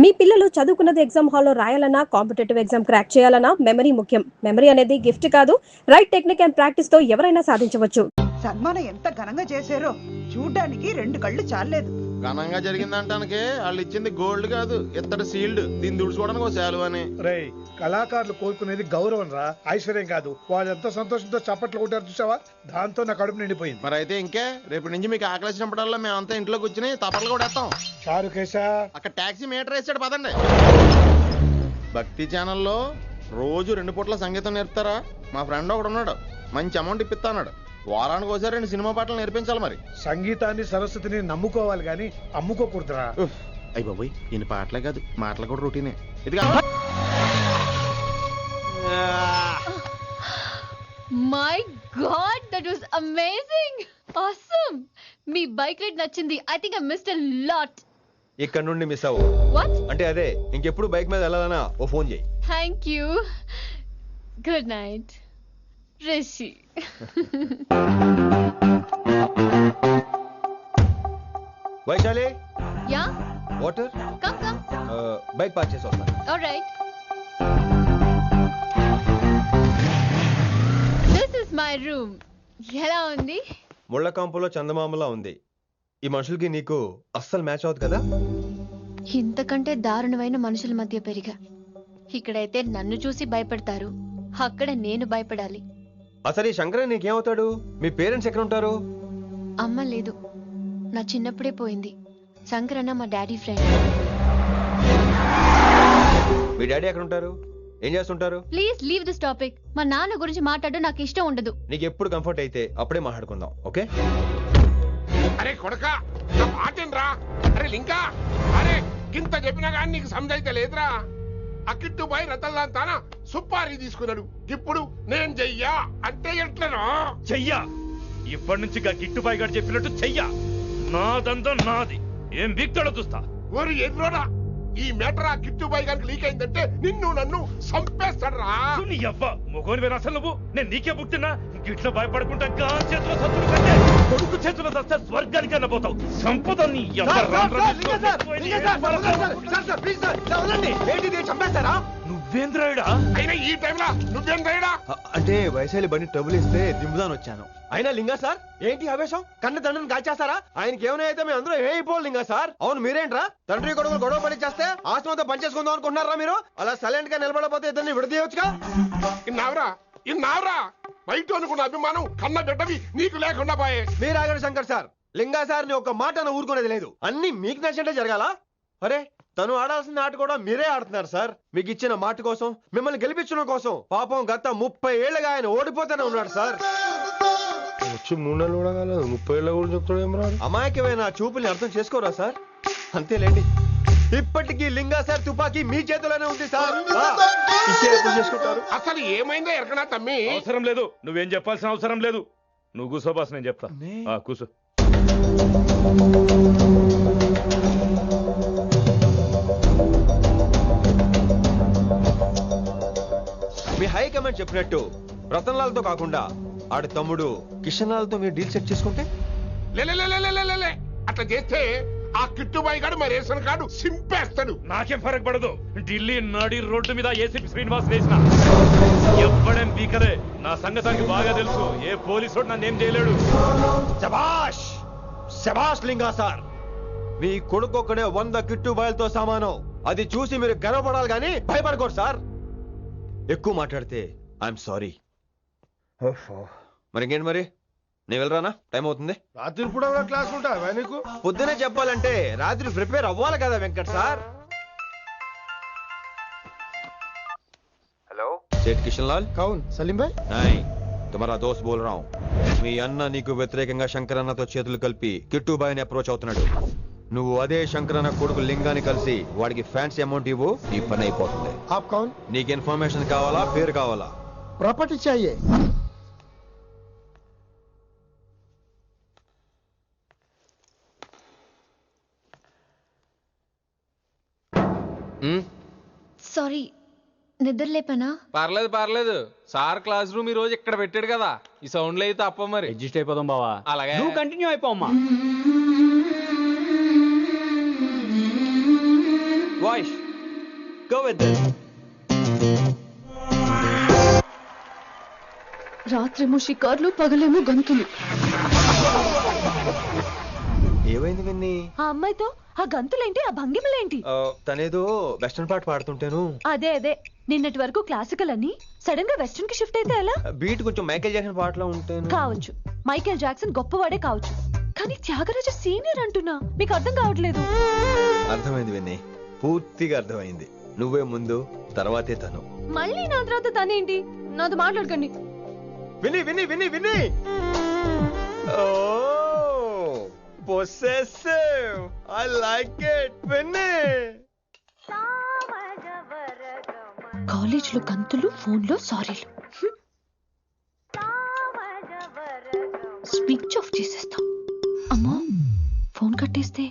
మీ పిల్లలు చదువుకున్నది ఎగ్జామ్ హాల్లో రాయాలన్నా కాంపిటేటివ్ ఎగ్జామ్ క్రాక్ చేయాలన్నా మెమరీ ముఖ్యం. మెమరీ అనేది గిఫ్ట్ కాదు, రైట్ టెక్నిక్ అండ్ ప్రాక్టీస్ తో ఎవరైనా సాధించవచ్చు. సన్మానం ఎంత ఘనంగా చేశారో చూడ్డానికి 2 కళ్ళు చాలలేదు. ఘనంగా జరిగిందంటానికి వాళ్ళు ఇచ్చింది గోల్డ్ కాదు, ఇత్తడి సీల్డ్. దీన్ని దుడుచుకోవడానికి ఒక శాలువ అని. రేయ్, కళాకారులు కోరుకునేది గౌరవం రా, ఐశ్వర్యం కాదు. వాళ్ళు ఎంతో సంతోషంతో చప్పట్లు కొట్టారు చూసావా, దాంతో నా కడుపు నిండిపోయింది. మరి అయితే ఇంకే రేపటి నుంచి మీకు ఆకలి వచ్చినప్పుడల్లా మేమంతా ఇంట్లో కూర్చుని తప్పట్లు కూడా వేస్తాం. చారుకేశా, అక్కడ టాక్సీ మీటర్ వేసాడు పదండి. భక్తి ఛానల్లో రోజు 2 పూట్ల సంగీతం నేర్పుతారా? మా ఫ్రెండ్ ఒకడు ఉన్నాడు, మంచి అమౌంట్ ఇప్పిస్తా అన్నాడు. వారానికి ఒకసారి 2 సినిమా పాటలు నేర్పించాలి. మరి సంగీతాన్ని సరస్వతిని నమ్ముకోవాలి గాని అమ్ముకోకూడదురా. అయ్యి బాబోయ్, ఈయన పాటలే కాదు మాటలు కూడా రొటీనే. ఇదిగా my god, that was amazing, awesome. మీ బైక్ రైడ్ నచ్చింది. I think I missed a lot. ఇక్కడ నుండి మిస్ అవ్వు. వాట్? అంటే అదే, ఇంకెప్పుడు బైక్ మీద వెళ్ళాలన్నా ఓ ఫోన్ చేయి. Thank you. Good night Rishi. Vaishali, yeah, water. Come come. Bike park చేసి వస్తాను. Alright. This is my room. ఎలా ఉంది? ముళ్ళ కాంపులో చందమామలా ఉంది. ఈ మనుషులకి నీకు అస్సలు మ్యాచ్ అవుతుంది కదా. ఇంతకంటే దారుణమైన మనుషుల మధ్య పెరిగా. ఇక్కడైతే నన్ను చూసి భయపడతారు, అక్కడ నేను భయపడాలి. అసలు ఈ శంకరన్ నీకేమవుతాడు? మీ పేరెంట్స్ ఎక్కడ ఉంటారు? అమ్మ లేదు, నా చిన్నప్పుడే పోయింది. శంకరన్న మా డాడీ ఫ్రెండ్. మీ డాడీ ఎక్కడ ఉంటారు? ఏం చేస్తుంటారు? Please leave this topic. మా నాన్న గురించి మాట్లాడడం నాకు ఇష్టం ఉండదు. నీకు ఎప్పుడు కంఫర్ట్ అయితే అప్పుడే మాట్లాడుకుందాం, ఓకే? అరే కొడకా, నా మాటేనరా? అరే లింకా, అరే గింత చెప్పినా కానీ నీకు సమజైతే లేదురా. అకిట్టు బాయ్ రతల్లాంతానా సుపారీ తీసుకున్నాడు. ఇప్పుడు నేను చెయ్యా అంటే ఎట్లనో చెయ్యా. ఇప్పటి నుంచి గిట్టుబాయి గారు చెప్పినట్టు చెయ్యా. నాదంతా నాది. ఏం బిక్తాడో చూస్తా. ఓరి ఎర్రోడా, ఈ మ్యాటర్ ఆ కిట్టుబాయ్ గారికి లీక్ అయిందంటే నిన్ను నన్ను చంపేస్తాడరా. నీ అవ్వ మొగోని వేరు అసలు నువ్వు. నేను నీకే బుక్తున్నా. గిట్ల భయపడకుండా గాన్ చేతిలో సత్తులు కంటే కొడుకు చేతిలో సస్తే స్వర్గానికన్నా పోతావు. సంపద నీ నువ్వేంద్రాయుడా? అయినా ఈ టైంలో నువ్వేం రైడా? అంటే వైశాలి బండి ట్రబుల్ ఇస్తే దింపుదాని వచ్చాను. అయినా లింగా సార్, ఏంటి ఆవేశం? కన్న తండ్రిని కాల్చేస్తారా? ఆయనకి ఏమైనా అయితే మేము అందరూ ఏమైపోవాలి లింగా సార్. అవును మీరేంట్రా, తండ్రి కొడుకులు గొడవ పడి చేస్తే ఆశ్రమంతో పనిచేసుకుందాం అనుకుంటున్నారా మీరు? అలా సైలెంట్ గా నిలబడపోతే ఇద్దరిని విడదీయొచ్చుగా. ఇన్నావురా బయట అనుకున్న అభిమానం కన్న బిడ్డవి నీకు లేకుండా పోయే. మీరు ఆగండి శంకర్ సార్. లింగా సార్ ని ఒక మాట ఊరుకునేది లేదు. అన్ని మీకు నచ్చినట్టే జరగాల. అరే, తను ఆడాల్సిన ఆట కూడా మీరే ఆడుతున్నారు సార్. మీకు ఇచ్చిన మాట కోసం, మిమ్మల్ని గెలిపించడం కోసం పాపం గత 30 ఏళ్ళగా ఆయన ఓడిపోతూనే ఉన్నాడు సార్. వచ్చి 3 నెలలు కూడా కాలేదు, 30 ఏళ్ళ కూడా చెప్తాడు ఏం రాదు. అమాయకమైన చూపుల్ని అర్థం చేసుకోరా సార్? అంతేలేండి. ఇప్పటికీ లింగా సార్ తుపాకీ మీ చేతిలోనే ఉంది సార్. చేసుకుంటారు. అసలు ఏమైందో ఎరకనా తమ్మి? అవసరం లేదు, నువ్వేం చెప్పాల్సిన అవసరం లేదు. నువ్వు కూసో బాస్, నేను చెప్తా. కూసో. మీ హైకమాండ్ చెప్పినట్టు రతన్ లాల్తో కాకుండా ఆడి తమ్ముడు కిషన్ లాల్తో మీరు డీల్ సెట్ చేసుకుంటే? లే అట్లా చేస్తే ఆ కిట్టుబాయ్ గారు మరి రేషన్ కార్డు సింపేస్తాడు. నాకేం ఫరక్ పడదు. ఢిల్లీ నడి రోడ్డు మీద ఏసీపీ శ్రీనివాస్ వేసిన ఎవ్వడేం బీకరే. నా సంగతానికి బాగా తెలుసు. ఏ పోలీసు నన్నేం చేయలేడు. శభాష్ శభాష్ లింగా సార్. మీ కొడుకు ఒక్కడే 100 కిట్టుబాయలతో సమానం. అది చూసి మీరు గర్వపడాలి కానీ భయపడకూడదు సార్. ఎక్కువ మాట్లాడితే ఐఎమ్ సారీ. మరి ఇంకేంటి, మరి నేను వెళ్ళరానా? టైం అవుతుంది. రాత్రి కూడా క్లాస్ ఉంటావా నీకు? పొద్దునే చెప్పాలంటే రాత్రి ప్రిపేర్ అవ్వాలి కదా వెంకట్ సార్. హలో, సేట్ కిషన్ లాల్. కౌన్ సలీం భాయ్? నై, తుమారా దోస్త్ బోల్ రहा हूं. మీ అన్న నీకు వ్యతిరేకంగా శంకరన్నతో చేతులు కలిపి కిట్టుబాయిని అప్రోచ్ అవుతున్నాడు. నువ్వు అదే శంకరన్న కొడుకు లింగాన్ని కలిసి వాడికి ఫ్యాన్సీ అమౌంట్ ఇవ్వు, ఈ పని అయిపోతుంది. आप कौन? నీకు ఇన్ఫర్మేషన్ కావాలా, పేరు కావాలా? प्रॉपर्टी चाहिए. సారీ, నిద్ర లేపనా? పర్లేదు. సార్ క్లాస్ రూమ్ ఈ రోజు ఇక్కడ పెట్టాడు కదా, ఈ సౌండ్లు అయితే తప్ప మరి అడ్జస్ట్ అయిపోదాం బావా. అలాగే నువ్వు కంటిన్యూ అయిపోమ్మా. Voice go with it. రాత్రేమో షికార్లు, పగలేమో గంతులు. ఏమైంది విన్ని? ఆ అమ్మాయితో ఆ గంతులేంటి, ఆ భంగిమలేంటి? తనేదో వెస్టర్న్ పాట పాడుతుంటేను. అదే నిన్నటి వరకు క్లాసికల్ అని సడన్ గా వెస్టర్న్ కి షిఫ్ట్ అయితే ఎలా? బీట్ కొంచెం మైకేల్ జాక్సన్ పాటలో ఉంటాను. కావచ్చు, మైకేల్ జాక్సన్ గొప్పవాడే కావచ్చు, కానీ త్యాగరాజ సీనియర్ అంటున్నా. మీకు అర్థం కావట్లేదు. అర్థమైంది విన్ని, పూర్తిగా అర్థమైంది. నువ్వే ముందు, తర్వాతే తను. మళ్ళీ నా తర్వాత తనేంటి? నాతో మాట్లాడకండి. విన్ని విన్ని విన్ని విన్ని possessive. I like it. విన్ని కాలేజ్ లో గంతులు, ఫోన్ లో సారీలు. స్విచ్ ఆఫ్ చేసేస్తా. అమ్మా, ఫోన్ కట్టేస్తే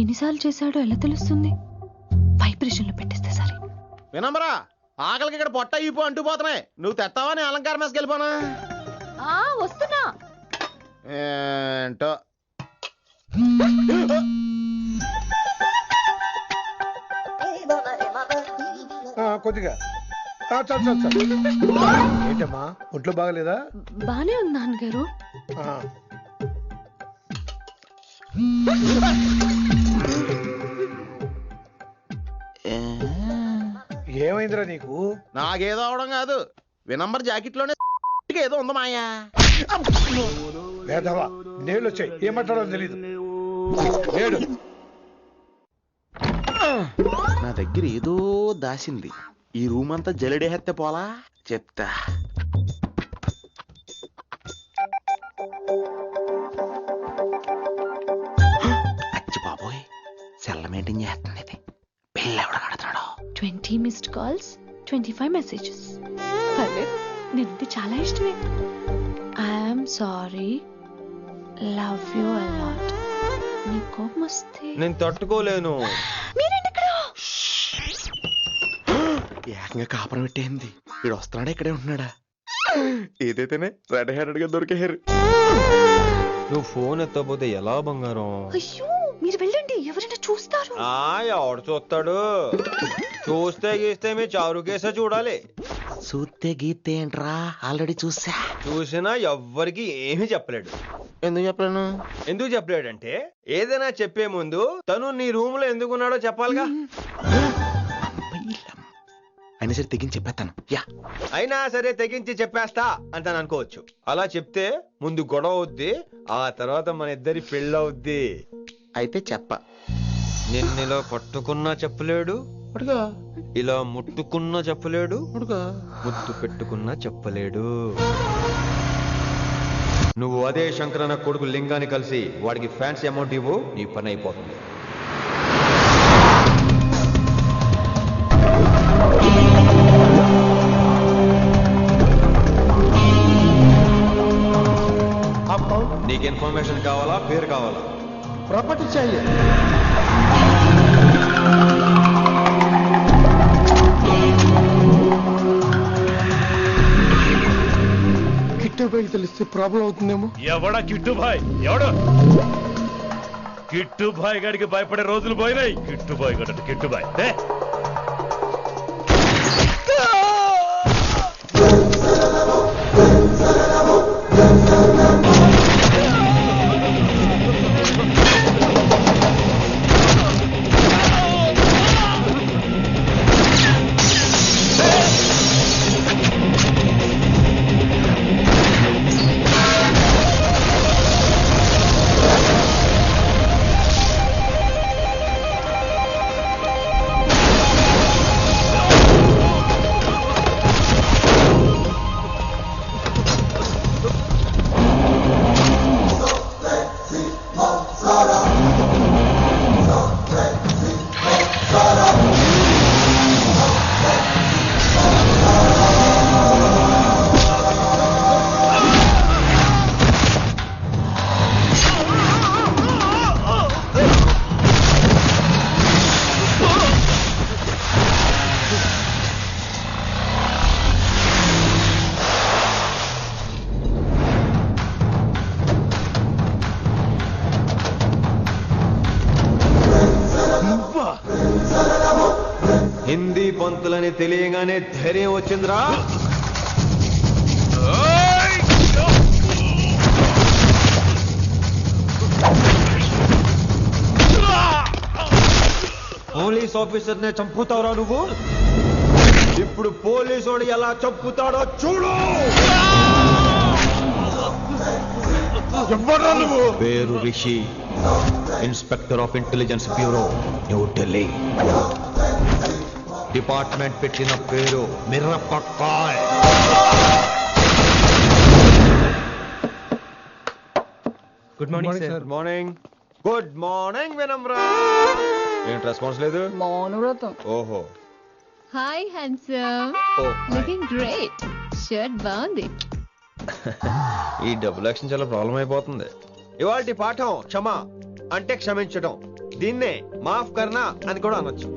ఎన్నిసార్లు చేశాడో ఎలా తెలుస్తుంది? వైబ్రేషన్ లో పెట్టేస్తే సరే. వినమ్రా, ఆకలికి ఇక్కడ పొట్ట అయిపో అంటుపోతున్నాయి. నువ్వు తెస్తావా నేను అలంకారం వేసుకెళ్ళిపోనా? వస్తున్నా. ఏంటో కొద్దిగా చాలు. ఏంటమ్మా, ఒంట్లో బాగలేదా? బానే ఉంది నాన్నగారు. ఏమైందిరా నీకు? నాకేదో అవడం కాదు, వినంబర్ జాకెట్ లోనే ఏదో ఉంది మాయా. వేదవా, నేళ్ళు వచ్చాయి, ఏమంటాడో తెలీదు. నేడు నా దగ్గర ఏదో దాసింది. ఈ రూమ్ అంతా జలడేహెత్తే పోలా చెప్తా. అచ్చి బాబోయ్, సెల్ల మెయింటైన్ చేస్తుంది ఇది. పిల్ల ఎవడ కడతాడు? 20 మిస్డ్ కాల్స్, 25 మెసేజెస్. పర్లేదు, నేనంటే చాలా ఇష్టమే. I'm sorry, love you a lot. నీ కోపం వస్తే నేను తట్టుకోలేను. మీరేంటి ఇక్కడ? ఏకంగా కాపురం పెట్టేంది. వీడు వస్తున్నాడా, ఇక్కడే ఉంటున్నాడా? ఏదైతేనే రెడ్ హ్యాండెడ్ గా దొరికే హెయిర్. నువ్వు ఫోన్ ఎత్తపోతే ఎలా బంగారం? అయ్యో, మీరు వెళ్ళండి, ఎవరైనా చూస్తారు. ఎవడు చూస్తాడు? చూస్తే గీస్తే మీ చారు కేసే చూడాలి. చూస్తే గీతే ఏంట్రా, ఆల్రెడీ చూసా. చూసినా ఎవ్వరికి ఏమీ చెప్పలేడు. ఎందుకు చెప్పలేను? ఎందుకు చెప్పలేడంటే, ఏదైనా చెప్పే ముందు తను నీ రూమ్ లో ఎందుకున్నాడో చెప్పాలిగా. అయినా సరే తెగించి చెప్పేస్తాను. అయినా సరే తెగించి చెప్పేస్తా అంటాను అనుకోవచ్చు. అలా చెప్తే ముందు గొడవ అవుద్ది, ఆ తర్వాత మన ఇద్దరి పెళ్ళవుద్ది. అయితే చెప్ప. నిన్నిలా పట్టుకున్నా చెప్పలేడు, ఇలా ముట్టుకున్నా చెప్పలేడు, ముద్దు పెట్టుకున్నా చెప్పలేడు. నువ్వు అదే శంకరన్న కొడుకు లింగాన్ని కలిసి వాడికి ఫ్యాన్సీ అమౌంట్ ఇవ్వు, నీ పని అయిపోతుంది. నీకు ఇన్ఫర్మేషన్ కావాలా, పేరు కావాలా? ప్రాపర్టీ चाहिए. కిట్టుబాయ్ తెలిస్తే ప్రాబ్లం అవుతుందేమో. ఎవడా కిట్టుబాయ్? ఎవడు? కిట్టుబాయ్ గడికి భయపడే రోజులు పోయినాయి. కిట్టుబాయ్ గడ కిట్టుబాయ్ హిందీ పంతులని తెలియగానే ధైర్యం వచ్చిందిరా. పోలీస్ ఆఫీసర్ నే చంపుతావురా నువ్వు. ఇప్పుడు పోలీసోడు ఎలా చంపుతాడో చూడు. ఎవరా నువ్వు? పేరు Rishi, inspector of intelligence bureau, New Delhi. Department పెట్టిన పేరు Mirapakay. Good morning sir. Good morning. Good morning Vinamra. ఏంటి రెస్పాన్స్ లేదు? మౌనవ్రతం. ఓహో. Hi handsome, looking great. Shirt బాగుంది. ఈ డబుల్ యాక్షన్ చాలా ప్రాబ్లం అయిపోతుంది. ఇవాల్టి పాఠం క్షమ అంటే క్షమించడం. దీన్నే మాఫ్ కర్నా అని కూడా అనొచ్చు.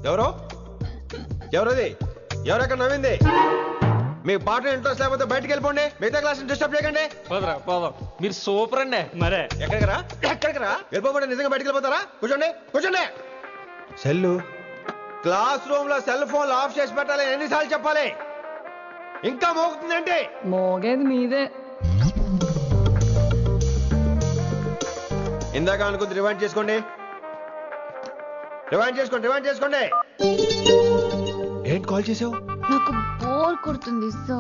ఎవరో ఎవరది? ఎవరెక్కడ నవ్వింది? మీ పాట ఇంట్రెస్ట్ లేకపోతే బయటకు వెళ్ళిపోండి. మిగతా క్లాస్ డిస్టర్బ్ చేయకండి. పోదాం. మీరు సూపర్ అండి. మరే ఎక్కడికి రా? వెళ్ళిపోకుండా నిజంగా బయటకు వెళ్ళిపోతారా? కూర్చోండి. సెల్లు క్లాస్ రూమ్ లో సెల్ ఫోన్ ఆఫ్ చేసి పెట్టాలి. ఎన్నిసార్లు చెప్పాలి? ఇంకా మోగుతుందంటే మోగేది మీదే. ఇందాక అనుకుంది రివైండ్ చేసుకోండి. ఏంటి కాల్ చేసావు? నాకు బోర్ కొడుతుంది, సో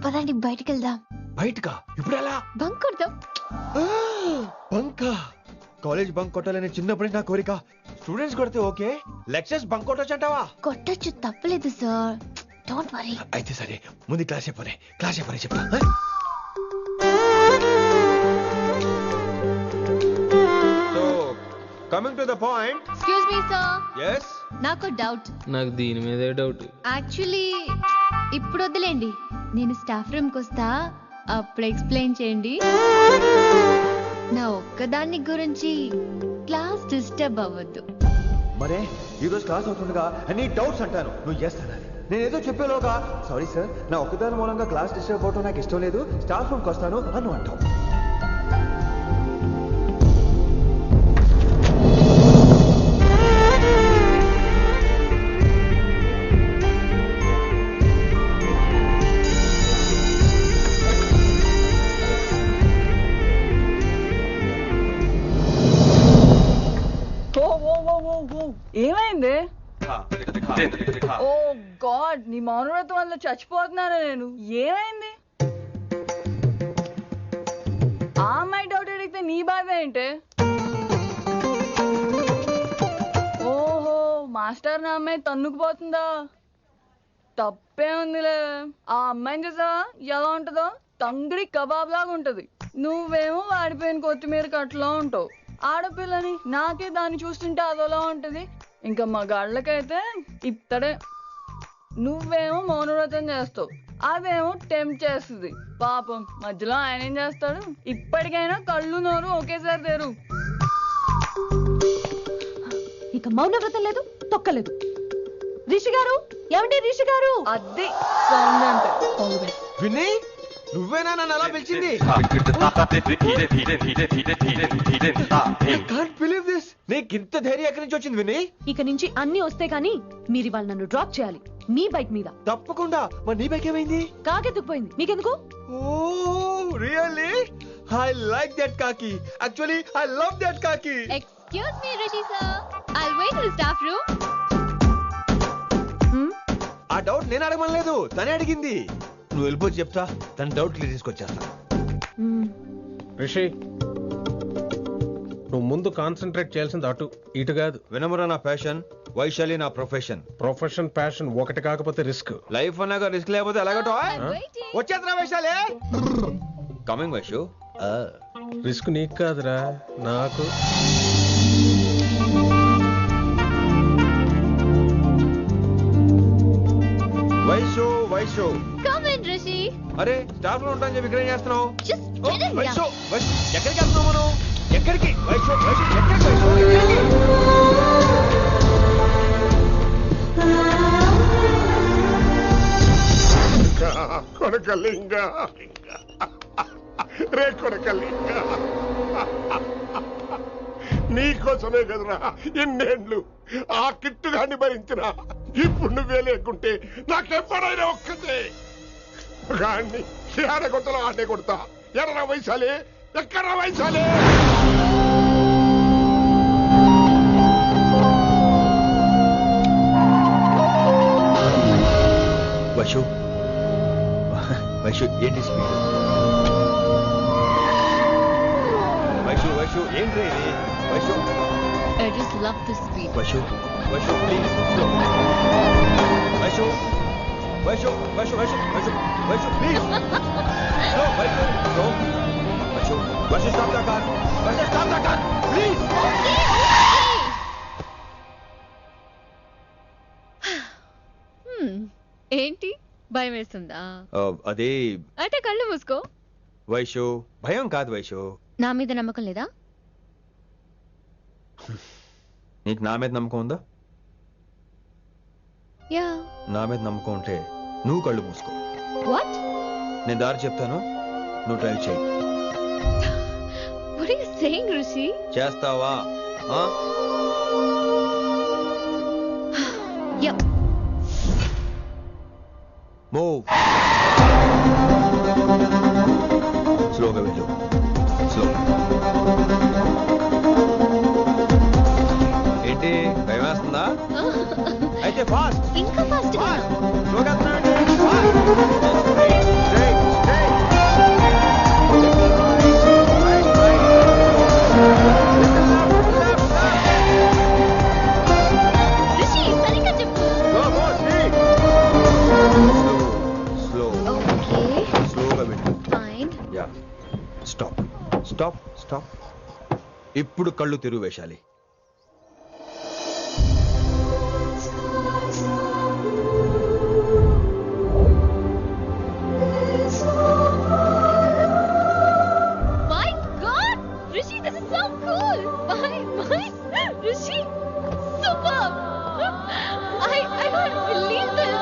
పదండి బయటికి వెళ్దాం. బయటకా? ఇప్పుడు ఎలా? బంక్ కొడదాం. బంకా? కాలేజ్ బంక్ కొట్టాలని చిన్నప్పటి నా కోరిక. స్టూడెంట్స్ కొడితే ఓకే, లెక్చర్స్ బంక్ కొట్టొచ్చు అంటావా? కొట్టచ్చు, తప్పలేదు సార్. Don't worry. అయితే సరే, ముందు క్లాస్ చెప్పని చెప్తా. So coming to the point. Excuse me sir. yes నాకు డౌట్. నాకు దీని మీదే డౌట్. యాక్చువల్లీ ఇప్పుడు వద్దులేండి, నేను స్టాఫ్ రూమ్కి వస్తా, అప్పుడు ఎక్స్ప్లెయిన్ చేయండి. నా ఒక్కదాన్ని గురించి క్లాస్ డిస్టర్బ్ అవ్వద్దు. మరే ఈ రోజు క్లాస్ అవుతుండగా అన్ని డౌట్స్ అంటాను, నువ్వు ఎస్ అనాలి. నేను ఏదో చెప్పేలోగా సారీ సార్, నా ఒక్కదాని మూలంగా క్లాస్ డిస్టర్బ్ అవటం నాకు ఇష్టం లేదు, స్టాఫ్ రూమ్కి వస్తాను అని అంటావు. ఏమైంది? ఓ గాడ్, నీ మౌనవ్రతం వల్ల చచ్చిపోతున్నాను నేను. ఏమైంది? ఆ అమ్మాయి డౌట్ అడిగితే నీ బాధ ఏంటి? ఓహో, మాస్టర్ నా అమ్మాయి తన్నుకుపోతుందా? తప్పే ఉందిలే. ఆ అమ్మాయిని చూసావా ఎలా ఉంటుందో? తంగిడి కబాబ్ లాగా ఉంటది. నువ్వేమో వాడిపోయిన కొత్తిమీర కట్లా ఉంటావు. ఆడపిల్లని నాకే దాన్ని చూస్తుంటే అదోలా ఉంటది. ఇంకా మగాళ్ళకైతే ఇత్తడే. నువ్వేమో మౌనవ్రతం చేస్తావు, అదేమో టెంప్ట్ చేస్తుంది. పాపం మధ్యలో ఆయన ఏం చేస్తాడు? ఇప్పటికైనా కళ్ళు నోరు ఒకేసారి తెరు. ఇక మౌనవ్రతం లేదు, తొక్కలేదు. రిషి గారు, ఏమండి రిషి గారు? అది సౌండ్ అంటే. విని నువ్వేనా నన్ను అలా పిలిచింది? నీకింత ధైర్యం ఎక్కడి నుంచి వచ్చింది విని? ఇక నుంచి అన్ని వస్తే కానీ మీరు ఇవాళ నన్ను డ్రాప్ చేయాలి మీ బైక్ మీద. తప్పకుండా. మరి నీ బైక్ ఏమైంది? కాకెత్తుకుపోయింది. మీకెందుకు? Oh really? I like that కాకి. యాక్చువల్లీ ఐ లవ్ దట్ కాకి. Excuse me Rishi sir, I will wait in the staff room. ఆ డౌట్ నేను అడగమనలేదు, తనే అడిగింది. నువ్వు వెళ్ళిపోతే చెప్తా, తన డౌట్ క్లియర్ తీసుకొచ్చేస్తా. రిషి, నువ్వు ముందు కాన్సన్ట్రేట్ చేయాల్సింది అటు ఇటు కాదు. వినమ్ర నా ప్యాషన్, వైశాలి నా ప్రొఫెషన్. ప్రొఫెషన్ ప్యాషన్ ఒకటి కాకపోతే రిస్క్. లైఫ్ అన్నాక రిస్క్ లేకపోతే ఎలాగటో? వచ్చేద్రా వైశాలి. కమింగ్ వైషు. రిస్క్ నీకు కాదురా, నాకు. Vaishu come in Rishi. అరే స్టాఫ్ లో ఉంటాను చెప్పి ఇక్కడ ఏం చేస్తున్నావు? జస్ట్ గెట్ ఇన్ వైషు ఎక్కడికి వెళ్తున్నావు మనం? ఎక్కడికి వైషు? ఎక్కడికి కొడకలింగా రే కొడుక లింగా నీకోసమే కదరా ఇన్నేండ్లు ఆ కిట్టుగాన్ని భరించిన. ఇప్పుడు నువ్వే లేకుంటే నాకెప్పుడైనా ఒక్కతే గాన్ని ఆడగొట్టలో ఆడే కొడతా. ఎర్ర వయసాలే ఎక్కడ వయసాలే. వైషు వైషు ఏంటి స్పీడ్? వైషు వైషు ఏంటి ఇది? Vaishu I just love the speed. Vaishu Vaishu please slow. Vaishu Vaishu Vaishu Vaishu Vaishu Vaishu please slow. Vaishu slow. Vaishu Vaishu stop the car. Vaishu stop the car please. ఏంటి భయం వేస్తుందా? అదే అయితే కళ్ళు మూసుకో. వైషు భయం కాదు వైషు. నా మీద నమ్మకం లేదా? నీకు నా మీద నమ్మకం ఉందా? యా. నా మీద నమ్మకం ఉంటే నువ్వు కళ్ళు మూసుకో. వాట్? నేను దారి చెప్తాను, నువ్వు ట్రై చేయి. What are you saying, Rishi? చేస్తావా? Yep. మూవ్. స్లోగా వెళ్ళు. స్లో. ఏంటి భయం వేస్తుందా? అయితే ఫాస్ట్. ఇంకా ఫాస్ట్ గా. స్లోగా రిషి సరిగ్గా చెప్పు. స్లోగా వెళ్ళు. Fine. Yeah. Stop stop stop. ఇప్పుడు కళ్ళు తెరువు వేశాలి. My God, Rishi, this is so cool. My, Rishi, superb. I can't believe this.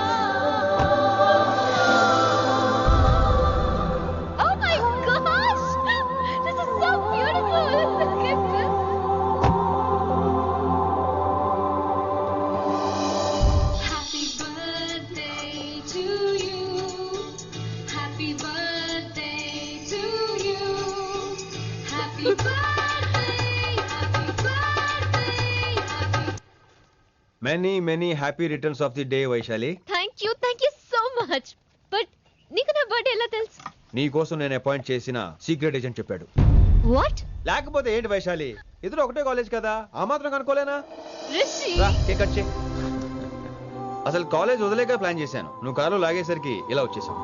Oh my gosh, this is so beautiful. Look at this. Happy birthday to you. Happy birthday to you. Happy birthday, happy birthday, happy. Many happy returns of the day Vaishali. Thank you so much. But నీకు నా birthday ఎలా తెలుసు? నీ కోసం నేను appoint చేసిన secret agent చెప్పాడు. What? లేకపోతే ఏంటి వైశాలి, ఇద్దరు ఒకటే కాలేజ్ కదా, ఆ మాత్రం కనుక్కోలేనా? Rishi. రా, కేక్ కట్ చేయి. అసలు కాలేజ్ వదిలేక ప్లాన్ చేశాను, నువ్వు కారు లాగేసరికి ఇలా వచ్చేసాం.